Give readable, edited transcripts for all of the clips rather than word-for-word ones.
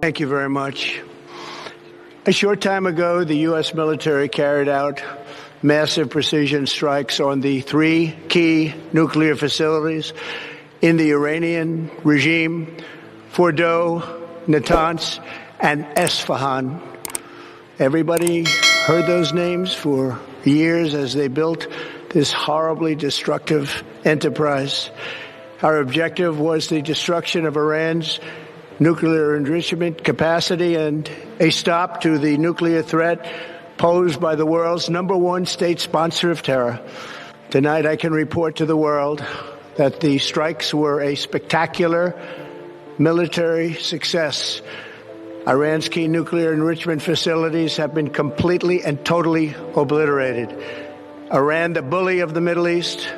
Thank you very much. A short time ago, the U.S. military carried out massive precision strikes on the three key nuclear facilities in the Iranian regime: Fordow, Natanz, and Esfahan. Everybody heard those names for years as they built this horribly destructive enterprise. Our objective was the destruction of Iran's nuclear enrichment capacity and a stop to the nuclear threat posed by the world's #1 state sponsor of terror. Tonight, I can report to the world that the strikes were a spectacular military success. Iran's key nuclear enrichment facilities have been completely and totally obliterated. Iran, the bully of the Middle East,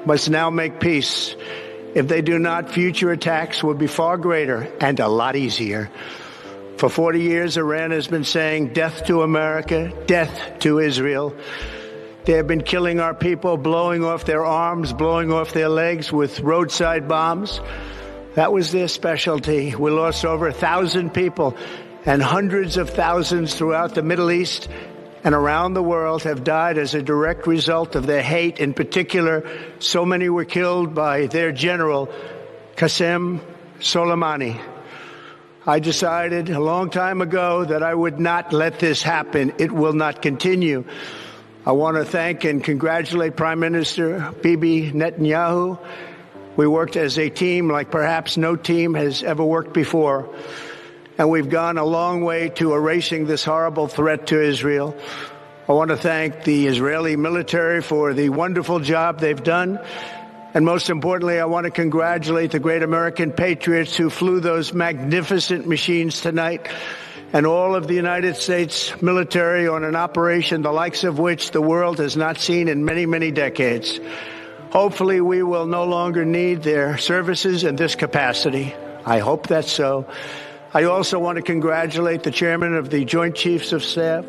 must now make peace. If they do not, future attacks will be far greater and a lot easier. For 40 years, Iran has been saying death to America, death to Israel. They have been killing our people, blowing off their arms, blowing off their legs with roadside bombs. That was their specialty. We lost over 1,000 people, and hundreds of thousands throughout the Middle East and around the world have died as a direct result of their hate. In particular, so many were killed by their general, Qasem Soleimani. I decided a long time ago that I would not let this happen. It will not continue. I want to thank and congratulate Prime Minister Bibi Netanyahu. We worked as a team like perhaps no team has ever worked before. And we've gone a long way to erasing this horrible threat to Israel. I want to thank the Israeli military for the wonderful job they've done. And most importantly, I want to congratulate the great American patriots who flew those magnificent machines tonight, and all of the United States military on an operation the likes of which the world has not seen in many, many decades. Hopefully, we will no longer need their services in this capacity. I hope that's so. I also want to congratulate the chairman of the Joint Chiefs of Staff,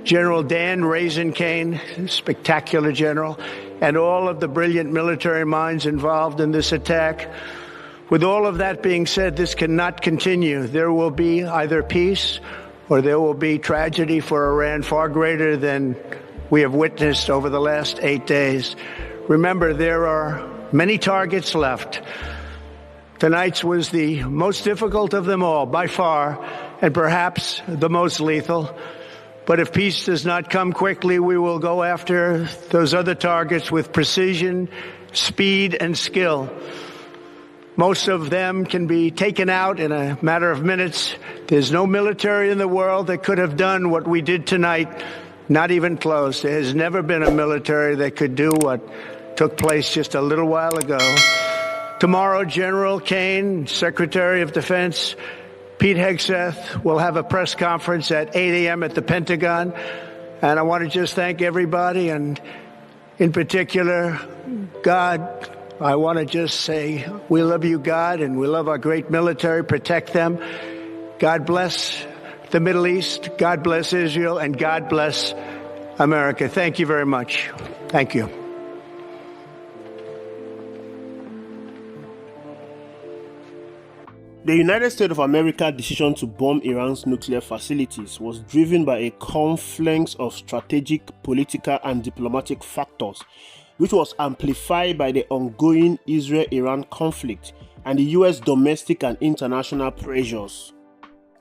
General Dan Raisin Kane, spectacular general, and all of the brilliant military minds involved in this attack. With all of that being said, this cannot continue. There will be either peace or there will be tragedy for Iran far greater than we have witnessed over the last 8 days. Remember, there are many targets left. Tonight's was the most difficult of them all, by far, and perhaps the most lethal. But if peace does not come quickly, we will go after those other targets with precision, speed, and skill. Most of them can be taken out in a matter of minutes. There's no military in the world that could have done what we did tonight, not even close. There has never been a military that could do what took place just a little while ago. Tomorrow, General Kane, Secretary of Defense, Pete Hegseth will have a press conference at 8 a.m. at the Pentagon. And I want to just thank everybody, and in particular, God. I want to just say we love you, God, and we love our great military. Protect them. God bless the Middle East. God bless Israel. And God bless America. Thank you very much. Thank you. The United States of America's decision to bomb Iran's nuclear facilities was driven by a confluence of strategic, political, and diplomatic factors, which was amplified by the ongoing Israel-Iran conflict and the U.S. domestic and international pressures.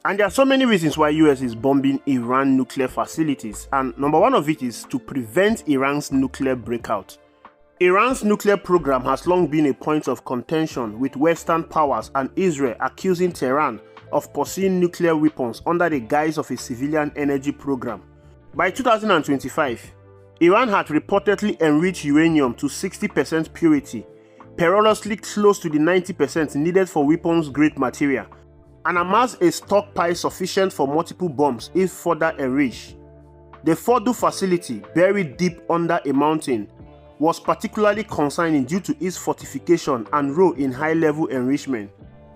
And there are so many reasons why U.S. is bombing Iran nuclear facilities, and number one of it is to prevent Iran's nuclear breakout. Iran's nuclear program has long been a point of contention, with Western powers and Israel accusing Tehran of pursuing nuclear weapons under the guise of a civilian energy program. By 2025, Iran had reportedly enriched uranium to 60% purity, perilously close to the 90% needed for weapons-grade material, and amassed a stockpile sufficient for multiple bombs if further enriched. The Fordow facility, buried deep under a mountain, was particularly concerning due to its fortification and role in high-level enrichment.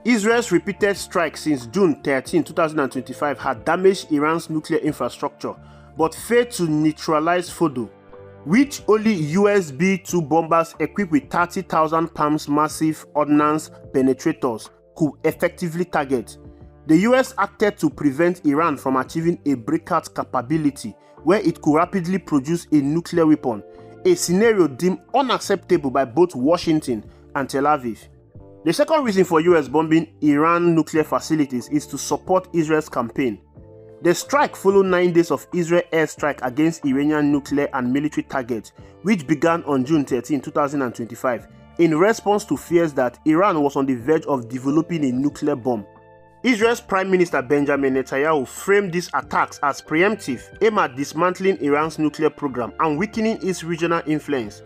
Israel's repeated strikes since June 13, 2025 had damaged Iran's nuclear infrastructure, but failed to neutralize Fordow, which only USB-2 bombers equipped with 30,000 pounds massive ordnance penetrators could effectively target. The US acted to prevent Iran from achieving a breakout capability where it could rapidly produce a nuclear weapon, a scenario deemed unacceptable by both Washington and Tel Aviv. The second reason for US bombing Iran nuclear facilities is to support Israel's campaign. The strike followed 9 days of Israel airstrike against Iranian nuclear and military targets, which began on June 13, 2025, in response to fears that Iran was on the verge of developing a nuclear bomb. Israel's Prime Minister Benjamin Netanyahu framed these attacks as preemptive, aimed at dismantling Iran's nuclear program and weakening its regional influence.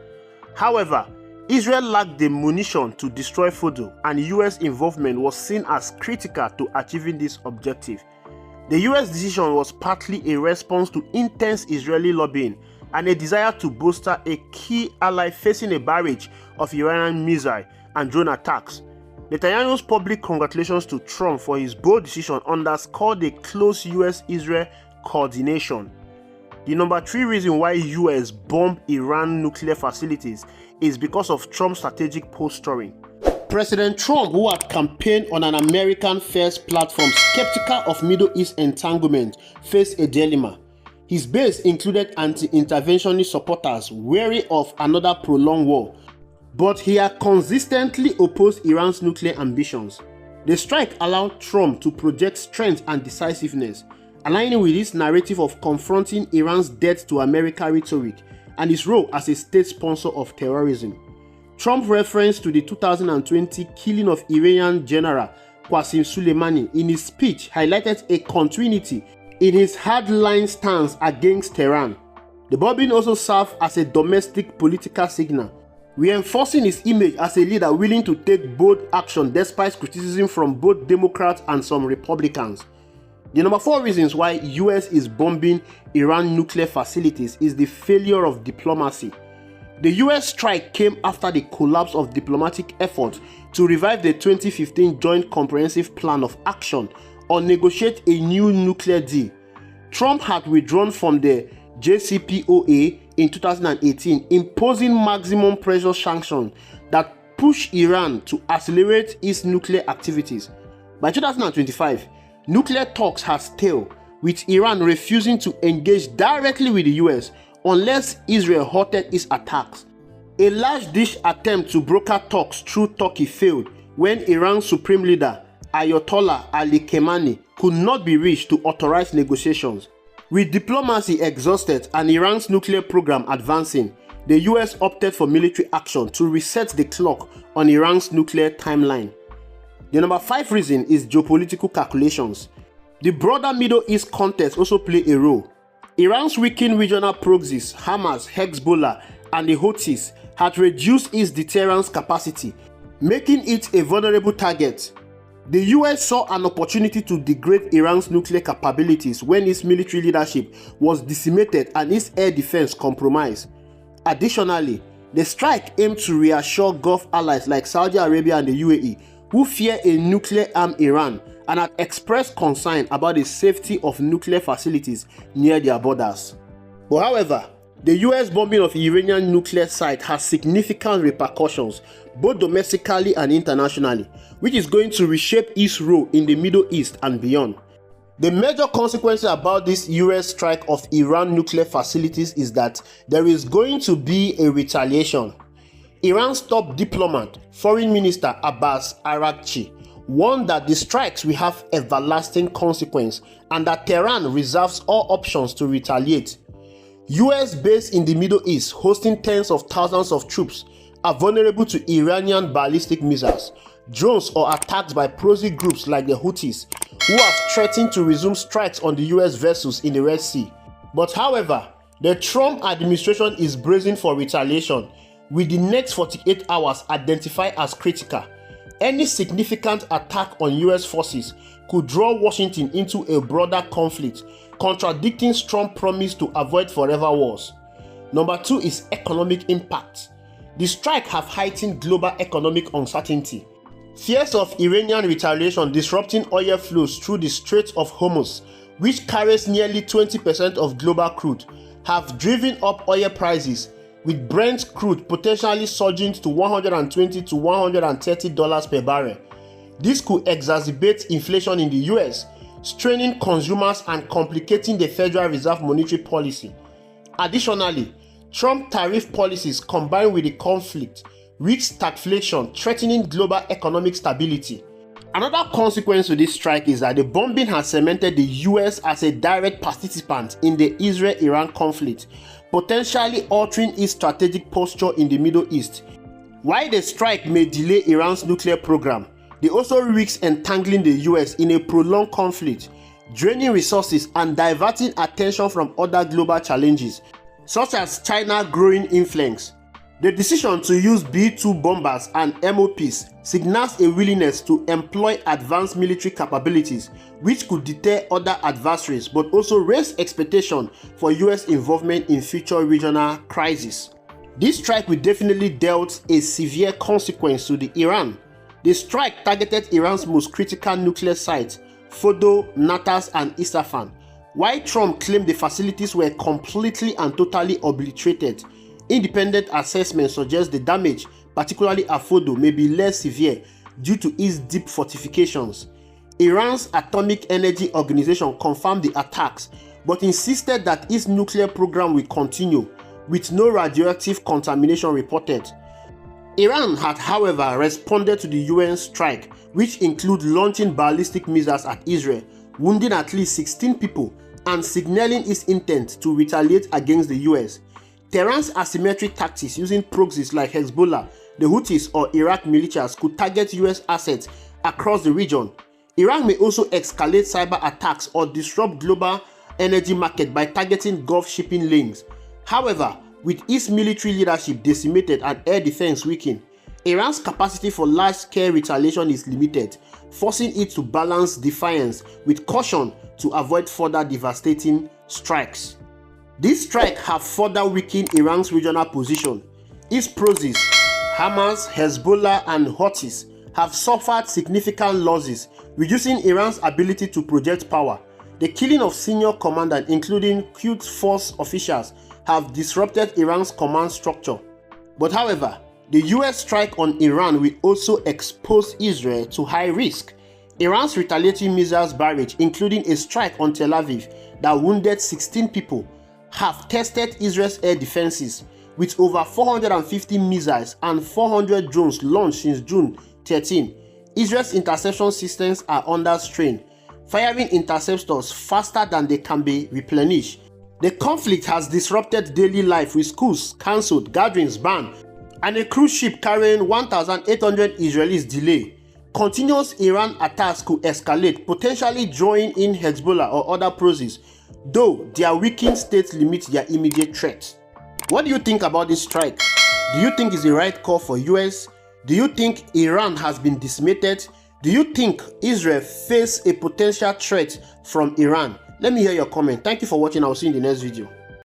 However, Israel lacked the munition to destroy Fordo, and US involvement was seen as critical to achieving this objective. The US decision was partly a response to intense Israeli lobbying and a desire to bolster a key ally facing a barrage of Iranian missile and drone attacks. Netanyahu's public congratulations to Trump for his bold decision underscored the close US-Israel coordination. The number 3 reason why US bombed Iran nuclear facilities is because of Trump's strategic posturing. President Trump, who had campaigned on an American-first platform skeptical of Middle East entanglement, faced a dilemma. His base included anti-interventionist supporters wary of another prolonged war, but he had consistently opposed Iran's nuclear ambitions. The strike allowed Trump to project strength and decisiveness, aligning with his narrative of confronting Iran's debt to America rhetoric and his role as a state sponsor of terrorism. Trump's reference to the 2020 killing of Iranian General Qasem Soleimani in his speech highlighted a continuity in his hardline stance against Tehran. The bombing also served as a domestic political signal, reinforcing his image as a leader willing to take bold action despite criticism from both Democrats and some Republicans. The number 4 reasons why US is bombing Iran nuclear facilities is the failure of diplomacy. The US strike came after the collapse of diplomatic efforts to revive the 2015 Joint Comprehensive Plan of Action or negotiate a new nuclear deal. Trump had withdrawn from the JCPOA in 2018, imposing maximum pressure sanctions that pushed Iran to accelerate its nuclear activities. By 2025, nuclear talks had stalled, with Iran refusing to engage directly with the US unless Israel halted its attacks. A large-dish attempt to broker talks through Turkey failed when Iran's supreme leader, Ayatollah Ali Khamenei, could not be reached to authorize negotiations. With diplomacy exhausted and Iran's nuclear program advancing, the US opted for military action to reset the clock on Iran's nuclear timeline. The number 5 reason is geopolitical calculations. The broader Middle East context also plays a role. Iran's weakened regional proxies, Hamas, Hezbollah, and the Houthis had reduced its deterrence capacity, making it a vulnerable target. The US saw an opportunity to degrade Iran's nuclear capabilities when its military leadership was decimated and its air defense compromised. Additionally, the strike aimed to reassure Gulf allies like Saudi Arabia and the UAE, who fear a nuclear-armed Iran and had expressed concern about the safety of nuclear facilities near their borders. But however, the US bombing of Iranian nuclear site has significant repercussions, both domestically and internationally, which is going to reshape its role in the Middle East and beyond. The major consequences about this US strike of Iran nuclear facilities is that there is going to be a retaliation. Iran's top diplomat, Foreign Minister Abbas Araghchi, warned that the strikes will have everlasting consequences and that Tehran reserves all options to retaliate. US based in the Middle East, hosting tens of thousands of troops, are vulnerable to Iranian ballistic missiles, drones, or attacks by proxy groups like the Houthis, who have threatened to resume strikes on the US vessels in the Red Sea. But however, the Trump administration is bracing for retaliation, with the next 48 hours identified as critical. Any significant attack on US forces could draw Washington into a broader conflict, contradicting Trump's promise to avoid forever wars. Number 2 is economic impact. The strike have heightened global economic uncertainty. Fears of Iranian retaliation disrupting oil flows through the Strait of Hormuz, which carries nearly 20% of global crude, have driven up oil prices, with Brent crude potentially surging to $120 to $130 per barrel. This could exacerbate inflation in the US, straining consumers and complicating the Federal Reserve monetary policy. Additionally, Trump tariff policies combined with the conflict risk stagflation, threatening global economic stability. Another consequence to this strike is that the bombing has cemented the US as a direct participant in the Israel-Iran conflict, potentially altering its strategic posture in the Middle East. While the strike may delay Iran's nuclear program, they also risk entangling the US in a prolonged conflict, draining resources and diverting attention from other global challenges, such as China's growing influence. The decision to use B-2 bombers and MOPs signals a willingness to employ advanced military capabilities, which could deter other adversaries but also raise expectations for US involvement in future regional crises. This strike will definitely dealt a severe consequence to Iran. The strike targeted Iran's most critical nuclear sites, Fordo, Natanz, and Isfahan. While Trump claimed the facilities were completely and totally obliterated, independent assessments suggest the damage, particularly at Fordo, may be less severe due to its deep fortifications. Iran's Atomic Energy Organization confirmed the attacks, but insisted that its nuclear program will continue, with no radioactive contamination reported. Iran had, however, responded to the UN strike, which include launching ballistic missiles at Israel, wounding at least 16 people, and signaling its intent to retaliate against the US. Tehran's asymmetric tactics using proxies like Hezbollah, the Houthis, or Iraq militias could target US assets across the region. Iran may also escalate cyber attacks or disrupt global energy market by targeting Gulf shipping lanes. However, with its military leadership decimated and air defense weakened, Iran's capacity for large-scale retaliation is limited, forcing it to balance defiance with caution to avoid further devastating strikes. This strike has further weakened Iran's regional position. Its proxies, Hamas, Hezbollah, and Houthis, have suffered significant losses, reducing Iran's ability to project power. The killing of senior commanders, including Quds Force officials, have disrupted Iran's command structure. But however, the US strike on Iran will also expose Israel to high risk. Iran's retaliatory missiles barrage, including a strike on Tel Aviv that wounded 16 people, have tested Israel's air defenses, with over 450 missiles and 400 drones launched since June 13. Israel's interception systems are under strain, firing interceptors faster than they can be replenished. The conflict has disrupted daily life, with schools cancelled, gatherings banned, and a cruise ship carrying 1,800 Israelis delayed. Continuous Iran attacks could escalate, potentially drawing in Hezbollah or other proxies, though their weakened states limit their immediate threat. What do you think about this strike? Do you think it's the right call for US? Do you think Iran has been decimated? Do you think Israel faces a potential threat from Iran? Let me hear your comment. Thank you for watching. I'll see you in the next video.